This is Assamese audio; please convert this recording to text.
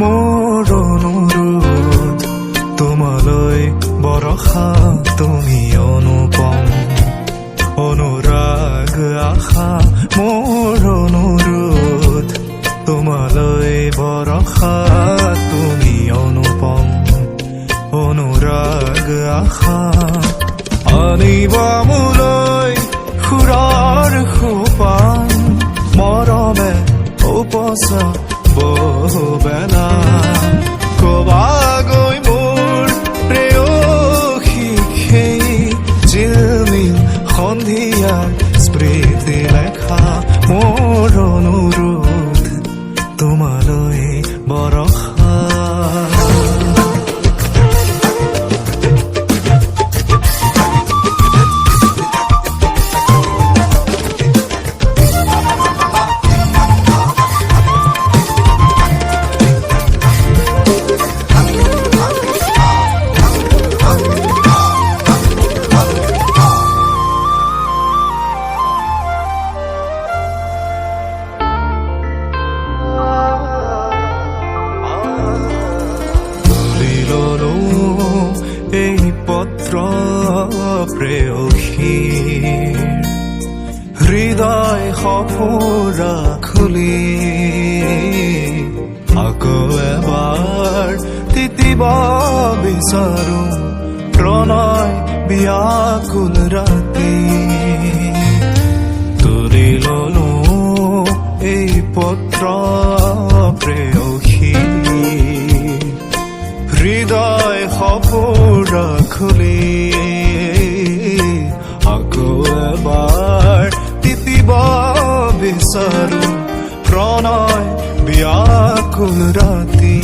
মোৰ অনুৰোধ তোমালৈ বৰষা তুমি অনুপম অনুৰাগ আশা মোৰ অনুৰোধ তোমালৈ বৰষা তুমি অনুপম অনুৰাগ আশা আনিবা মোলৈ সুৰৰ সোপান মৰমে উপচা বহুবেলা কবাগৈ মোৰ প্ৰেয়সী সেই জিলমিল সন্ধিয়াৰ স্মৃতি লেখা মোৰ অনুৰোধ তোমালৈ বৰষা এই পত্ৰ প্ৰেয়সীৰ হৃদয় সফুৰা খুলি আকৌ এবাৰ তিতিব বিচাৰো প্ৰণয় ব্যাকুল ৰাতি তুলি ললো এই পত্ৰ প্ৰেয়সীৰ হৃদয় সফুৰা খুলি আকৌ এবাৰ তিতিব বিচাৰো প্ৰণয় ব্যাকুল ৰাতি